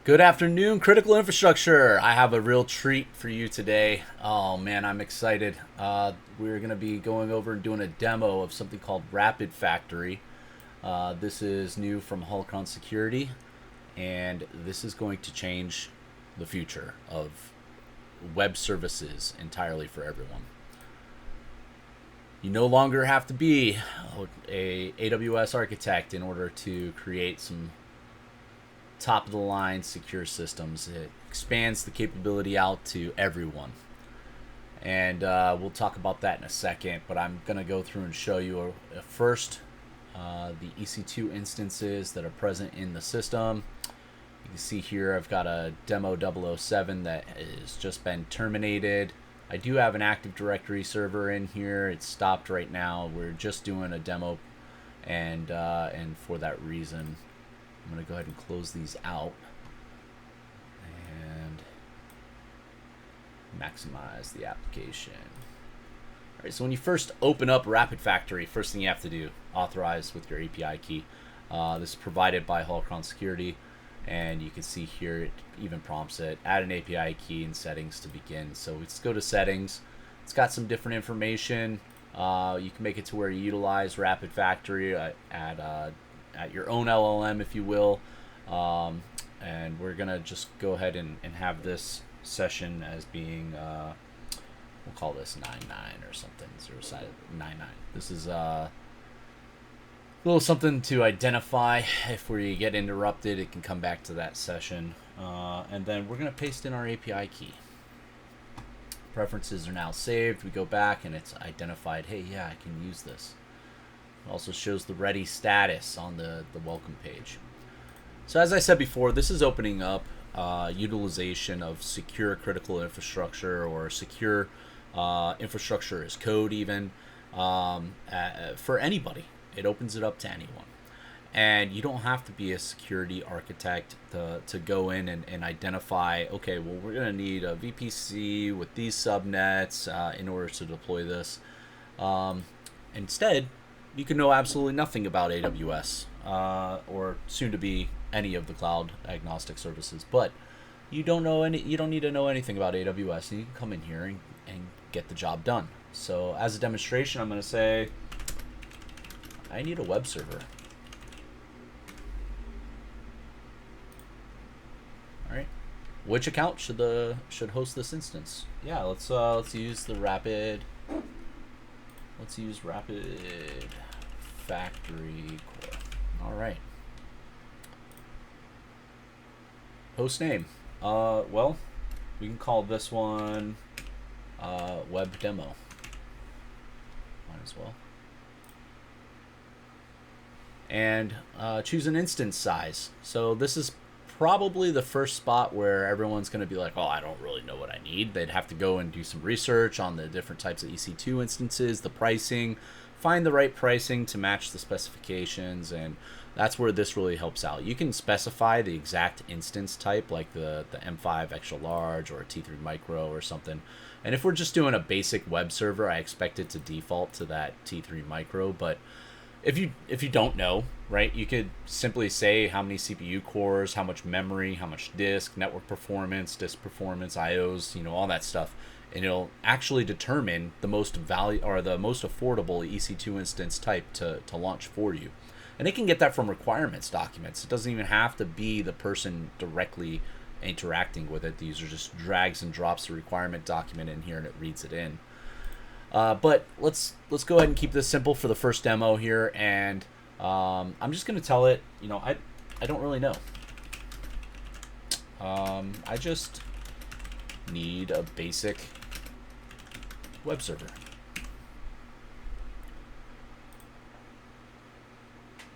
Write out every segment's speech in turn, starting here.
Good afternoon, critical infrastructure. I have a real treat for you today. Oh man, I'm excited. We're going to be going over and doing a demo of something called RapidFactory. This is new from Holocron Security, and this is going to change the future of web services entirely for everyone. You no longer have to be a AWS architect in order to create some top of the line secure systems. It expands the capability out to everyone. And we'll talk about that in a second, but I'm going to go through and show you first the EC2 instances that are present in the system. You can see here I've got a demo 007 that has just been terminated. I do have an Active Directory server in here. It's stopped right now. We're just doing a demo, and for that reason, I'm going to go ahead and close these out and maximize the application. All right, so when you first open up RapidFactory, first thing you have to do, authorize with your API key. This is provided by Holocron Security, and you can see here it even prompts it, add an API key in settings to begin. So let's go to settings. It's got some different information. You can make it to where you utilize RapidFactory at your own LLM, if you will. And we're going to just go ahead and have this session as being, we'll call this 99 or something, 0.99. This is a little something to identify. If we get interrupted, it can come back to that session. And then we're going to paste in our API key. Preferences are now saved. We go back and it's identified, hey, yeah, I can use this. It also shows the ready status on the welcome page. So as I said before, this is opening up utilization of secure critical infrastructure, or secure infrastructure as code even, for anybody. It opens it up to anyone. And you don't have to be a security architect to go in and identify, okay, well, we're going to need a VPC with these subnets in order to deploy this. Instead, you can know absolutely nothing about AWS or soon to be any of the cloud agnostic services, but you don't need to know anything about AWS, and you can come in here and get the job done. So as a demonstration, I'm going to say I need a web server. All right, which account should host this instance? Yeah, let's use the Rapid. Let's use Rapid Factory Core. All right. Host name. Well, we can call this one Web Demo. Might as well. And choose an instance size. So this is probably the first spot where everyone's going to be like, oh, I don't really know what I need. They'd have to go and do some research on the different types of EC2 instances, the pricing, find the right pricing to match the specifications, and that's where this really helps out. You can specify the exact instance type, like the M5 extra large or a T3 micro or something. And if we're just doing a basic web server, I expect it to default to that T3 micro, but if you don't know, right, you could simply say how many CPU cores, how much memory, how much disk performance, IOs, all that stuff, and it'll actually determine the most value or the most affordable EC2 instance type to launch for you. And it can get that from requirements documents. It doesn't even have to be the person directly interacting with it. The user just drags and drops the requirement document in here and it reads it in. But let's go ahead and keep this simple for the first demo here, and I'm just going to tell it, I don't really know. I just need a basic web server.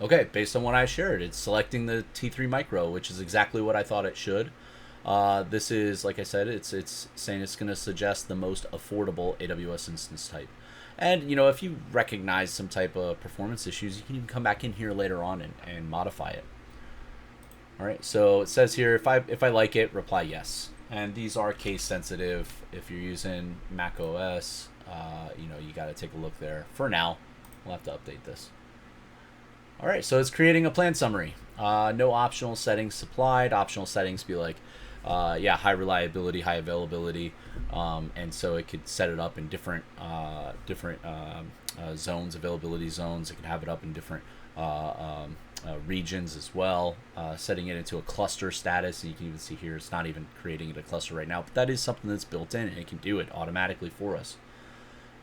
Okay, based on what I shared, it's selecting the T3 micro, which is exactly what I thought it should. This is, like I said, it's saying it's going to suggest the most affordable AWS instance type. And, if you recognize some type of performance issues, you can even come back in here later on and modify it. All right, so it says here, if I like it, reply yes. And these are case sensitive. If you're using Mac OS, you got to take a look there. For now, we'll have to update this. All right, so it's creating a plan summary. No optional settings supplied. Optional settings be like, yeah, high reliability, high availability, and so it could set it up in different zones, availability zones. It could have it up in different regions as well, setting it into a cluster status. And you can even see here it's not even creating it a cluster right now, but that is something that's built in, and it can do it automatically for us.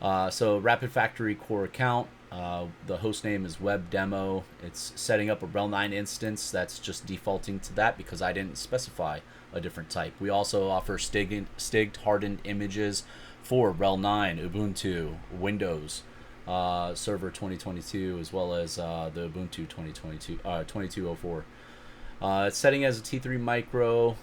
So RapidFactory core account, the host name is web demo. It's setting up a RHEL 9 instance that's just defaulting to that because I didn't specify a different type. We also offer stiged hardened images for RHEL 9, Ubuntu, Windows, Server 2022, as well as the Ubuntu 2204. It's setting as a T3 micro.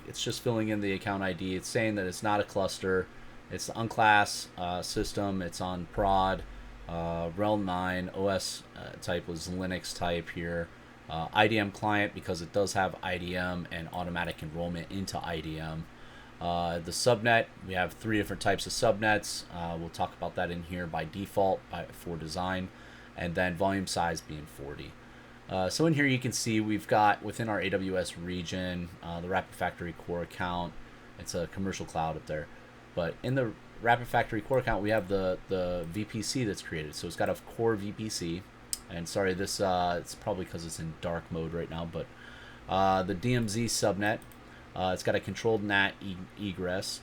It's just filling in the account ID. It's saying that it's not a cluster. It's the unclass system. It's on prod. RHEL 9 OS type was Linux type here. IDM client because it does have IDM and automatic enrollment into IDM. The subnet, we have 3 different types of subnets. We'll talk about that in here by default for design, and then volume size being 40. So in here you can see we've got within our AWS region the RapidFactory core account. It's a commercial cloud up there, but in the RapidFactory core account we have the VPC that's created. So it's got a core VPC, and sorry, this it's probably because it's in dark mode right now, but the DMZ subnet. It's got a controlled NAT egress,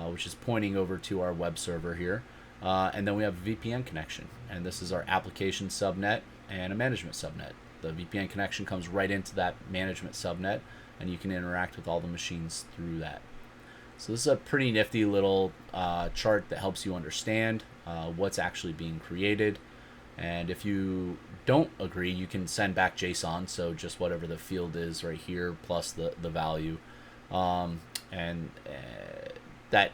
which is pointing over to our web server here. And then we have a VPN connection. And this is our application subnet and a management subnet. The VPN connection comes right into that management subnet, and you can interact with all the machines through that. So this is a pretty nifty little chart that helps you understand what's actually being created. And if you don't agree, you can send back JSON, so just whatever the field is right here plus the value. That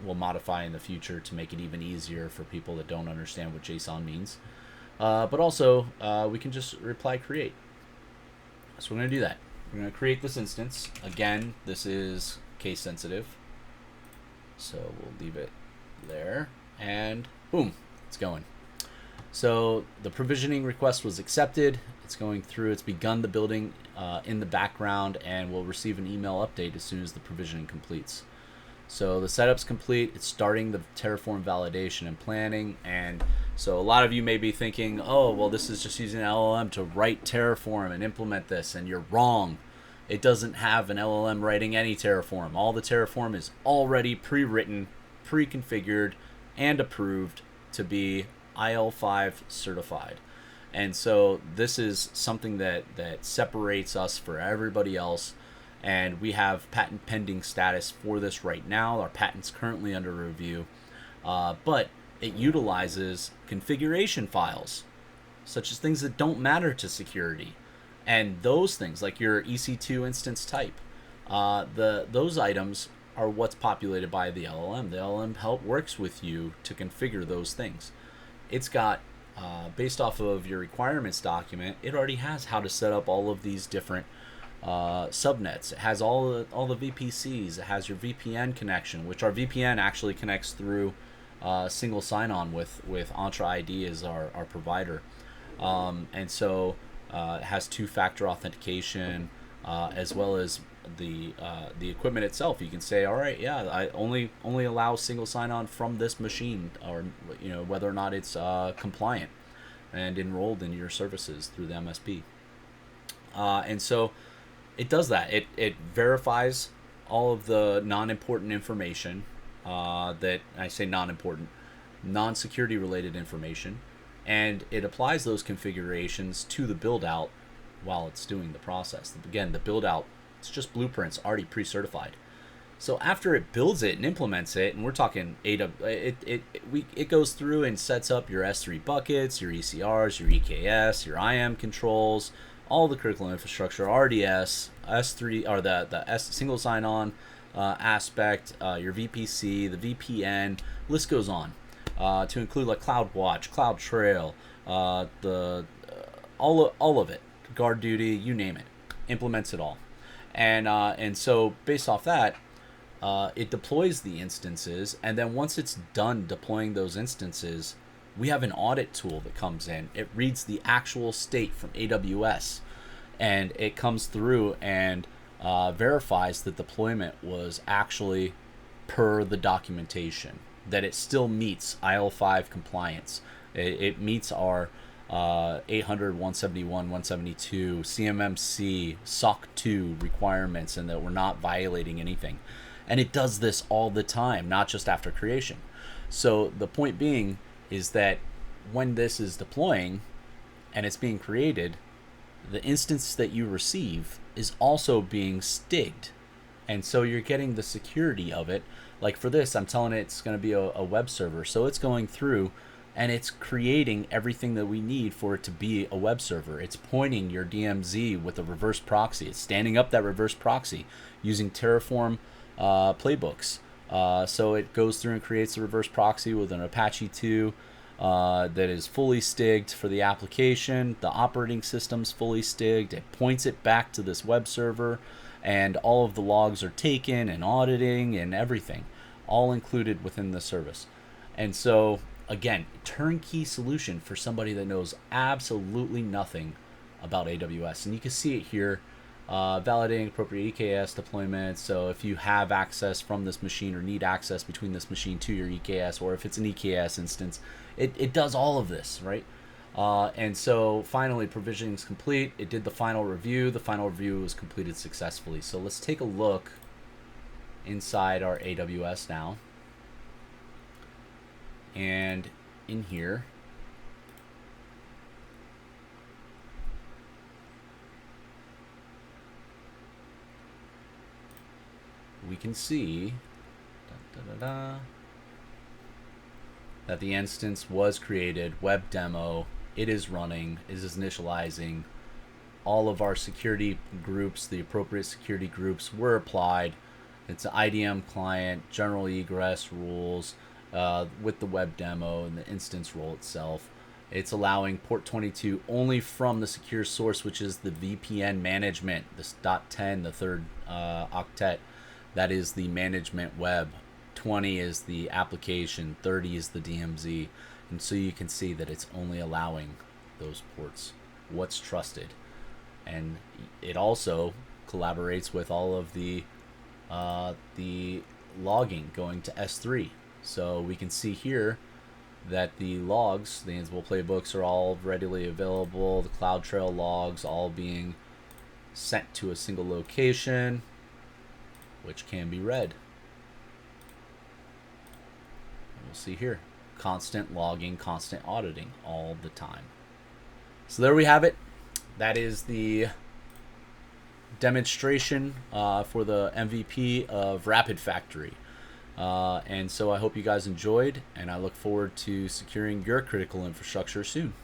will modify in the future to make it even easier for people that don't understand what JSON means. But also, we can just reply create. So we're going to do that. We're going to create this instance. Again, this is case sensitive, so we'll leave it there, and boom, it's going. So the provisioning request was accepted. It's going through. It's begun the building in the background, and we'll receive an email update as soon as the provisioning completes. So the setup's complete. It's starting the Terraform validation and planning. And so a lot of you may be thinking, oh, well, this is just using an LLM to write Terraform and implement this, and you're wrong. It doesn't have an LLM writing any Terraform. All the Terraform is already pre-written, pre-configured, and approved to be IL5 certified. And so this is something that separates us from everybody else, and we have patent pending status for this right now. Our patent's currently under review, but it utilizes configuration files, such as things that don't matter to security, and those things like your EC2 instance type. Those items are what's populated by the LLM. The LLM works with you to configure those things. It's got, based off of your requirements document, it already has how to set up all of these different subnets. It has all the VPCs. It has your VPN connection, which our VPN actually connects through single sign-on with Entra ID as our provider. And so it has two-factor authentication, as well as the equipment itself. You can say, all right, yeah, I only allow single sign-on from this machine, or whether or not it's compliant and enrolled in your services through the MSP. And so it does that. It verifies all of the non-important information that I say non-important, non-security related information, and it applies those configurations to the build out while it's doing the process. Again, the build out, it's just blueprints already pre-certified. So after it builds it and implements it, and we're talking it goes through and sets up your S3 buckets, your ECRs, your EKS, your IAM controls, all the critical infrastructure, RDS, S3, or the S single sign-on aspect, your VPC, the VPN, list goes on, to include like CloudWatch, CloudTrail, all of it, guard duty, you name it, implements it all, and so based off that, it deploys the instances, and then once it's done deploying those instances, we have an audit tool that comes in. It reads the actual state from AWS. and it comes through and verifies that deployment was actually per the documentation, that it still meets IL5 compliance. It meets our 800, 171, 172, CMMC, SOC 2 requirements, and that we're not violating anything. And it does this all the time, not just after creation. So the point being is that when this is deploying and it's being created, the instance that you receive is also being stigged. And so you're getting the security of it. Like for this, I'm telling it it's going to be a web server. So it's going through and it's creating everything that we need for it to be a web server. It's pointing your DMZ with a reverse proxy. It's standing up that reverse proxy using Terraform playbooks. So it goes through and creates the reverse proxy with an Apache 2 that is fully stigged for the application. The operating system's fully stigged. It points it back to this web server, and all of the logs are taken and auditing and everything, all included within the service. And so, again, turnkey solution for somebody that knows absolutely nothing about AWS. And you can see it here, validating appropriate EKS deployments. So if you have access from this machine or need access between this machine to your EKS, or if it's an EKS instance, it does all of this, right? And so finally, provisioning is complete. It did the final review. The final review was completed successfully. So let's take a look inside our AWS now. And in here, we can see that the instance was created, web demo, it is running, it is initializing. All of our security groups, the appropriate security groups were applied. It's an IDM client, general egress rules with the web demo and the instance role itself. It's allowing port 22 only from the secure source, which is the VPN management, this .10, the third octet. That is the management web. 20 is the application, 30 is the DMZ. And so you can see that it's only allowing those ports, what's trusted. And it also collaborates with all of the logging going to S3. So we can see here that the logs, the Ansible playbooks, are all readily available. The CloudTrail logs all being sent to a single location, which can be read. And we'll see here, constant logging, constant auditing all the time. So there we have it. That is the demonstration for the MVP of RapidFactory. And so I hope you guys enjoyed, and I look forward to securing your critical infrastructure soon.